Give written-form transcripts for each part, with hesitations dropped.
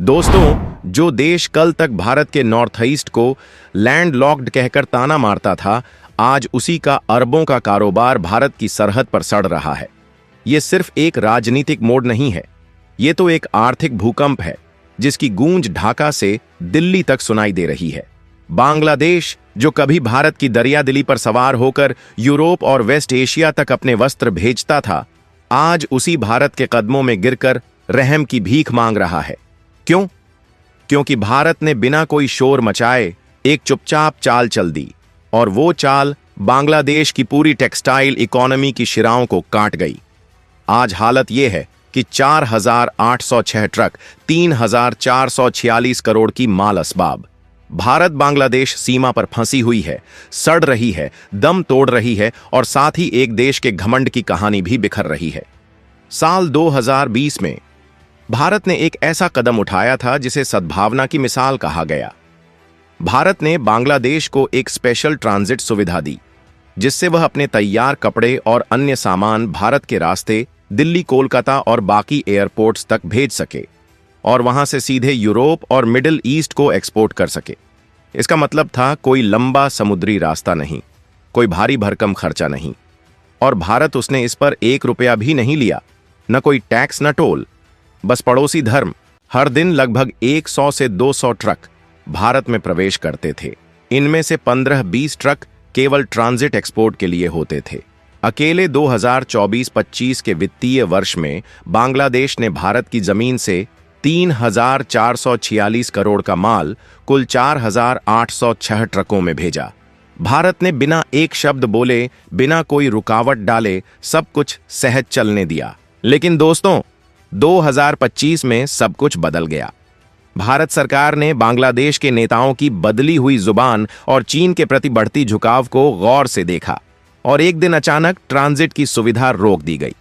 दोस्तों, जो देश कल तक भारत के नॉर्थ ईस्ट को लैंड लॉक्ड कहकर ताना मारता था, आज उसी का अरबों का कारोबार भारत की सरहद पर सड़ रहा है। ये सिर्फ एक राजनीतिक मोड़ नहीं है, ये तो एक आर्थिक भूकंप है जिसकी गूंज ढाका से दिल्ली तक सुनाई दे रही है। बांग्लादेश, जो कभी भारत की दरियादिली पर सवार होकर यूरोप और वेस्ट एशिया तक अपने वस्त्र भेजता था, आज उसी भारत के कदमों में गिरकर रहम की भीख मांग रहा है। क्यों? क्योंकि भारत ने बिना कोई शोर मचाए एक चुपचाप चाल चल दी, और वो चाल बांग्लादेश की पूरी टेक्सटाइल इकोनॉमी की शिराओं को काट गई। आज हालत यह है कि 4,806 ट्रक, 3,446 करोड़ की माल असबाब भारत बांग्लादेश सीमा पर फंसी हुई है, सड़ रही है, दम तोड़ रही है, और साथ ही एक देश के घमंड की कहानी भी बिखर रही है। साल 2020 में भारत ने एक ऐसा कदम उठाया था जिसे सद्भावना की मिसाल कहा गया। भारत ने बांग्लादेश को एक स्पेशल ट्रांजिट सुविधा दी, जिससे वह अपने तैयार कपड़े और अन्य सामान भारत के रास्ते दिल्ली, कोलकाता और बाकी एयरपोर्ट्स तक भेज सके और वहां से सीधे यूरोप और मिडिल ईस्ट को एक्सपोर्ट कर सके। इसका मतलब था कोई लंबा समुद्री रास्ता नहीं, कोई भारी भरकम खर्चा नहीं, और भारत उसने इस पर 1 रुपया भी नहीं लिया, न कोई टैक्स न टोल। बस पड़ोसी धर्म हर दिन लगभग 100 से 200 ट्रक भारत में प्रवेश करते थे। इनमें से 15-20 ट्रक केवल ट्रांजिट एक्सपोर्ट के लिए होते थे। अकेले 2024-25 के वित्तीय वर्ष में बांग्लादेश ने भारत की जमीन से 3,446 करोड़ का माल कुल 4,806 ट्रकों में भेजा। भारत ने बिना एक शब्द बोले, बिना कोई रुकावट डाले सब कुछ सहज चलने दिया। लेकिन दोस्तों, 2025 में सब कुछ बदल गया। भारत सरकार ने बांग्लादेश के नेताओं की बदली हुई जुबान और चीन के प्रति बढ़ती झुकाव को गौर से देखा, और एक दिन अचानक ट्रांजिट की सुविधा रोक दी गई।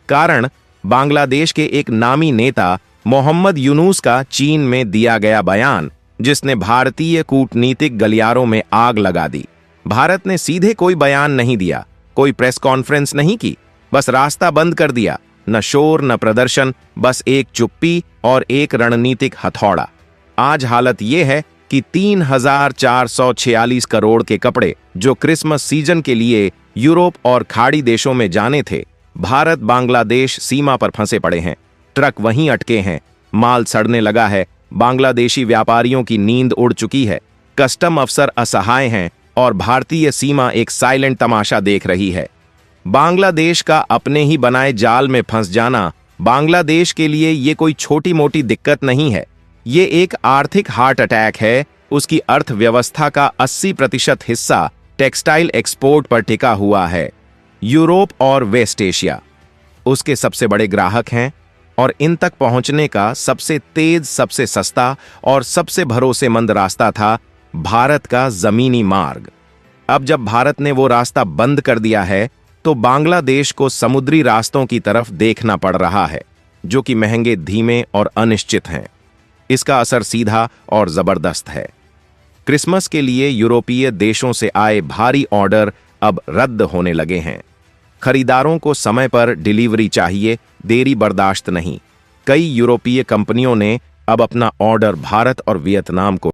कारण बांग्लादेश के एक नामी नेता मोहम्मद यूनुस का चीन में दिया गया बयान, जिसने भारतीय कूटनीतिक गलियारों में आग लगा दी। भारत ने सीधे कोई बयान नहीं दिया, कोई प्रेस कॉन्फ्रेंस नहीं की, बस रास्ता बंद कर दिया। न शोर न प्रदर्शन, बस एक चुप्पी और एक रणनीतिक हथौड़ा। आज हालत यह है कि 3,446 करोड़ के कपड़े जो क्रिसमस सीजन के लिए यूरोप और खाड़ी देशों में जाने थे, भारत बांग्लादेश सीमा पर फंसे पड़े हैं। ट्रक वहीं अटके हैं, माल सड़ने लगा है, बांग्लादेशी व्यापारियों की नींद उड़ चुकी है, कस्टम अफसर असहाय हैं, और भारतीय सीमा एक साइलेंट तमाशा देख रही है। बांग्लादेश का अपने ही बनाए जाल में फंस जाना बांग्लादेश के लिए ये कोई छोटी मोटी दिक्कत नहीं है, ये एक आर्थिक हार्ट अटैक है। उसकी अर्थव्यवस्था का 80% हिस्सा टेक्सटाइल एक्सपोर्ट पर टिका हुआ है। यूरोप और वेस्ट एशिया उसके सबसे बड़े ग्राहक हैं, और इन तक पहुंचने का सबसे तेज, सबसे सस्ता और सबसे भरोसेमंद रास्ता था भारत का जमीनी मार्ग। अब जब भारत ने वो रास्ता बंद कर दिया है, तो बांग्लादेश को समुद्री रास्तों की तरफ देखना पड़ रहा है, जो कि महंगे, धीमे और अनिश्चित हैं। इसका असर सीधा और जबरदस्त है। क्रिसमस के लिए यूरोपीय देशों से आए भारी ऑर्डर अब रद्द होने लगे हैं। खरीदारों को समय पर डिलीवरी चाहिए, देरी बर्दाश्त नहीं। कई यूरोपीय कंपनियों ने अब अपना ऑर्डर भारत और वियतनाम को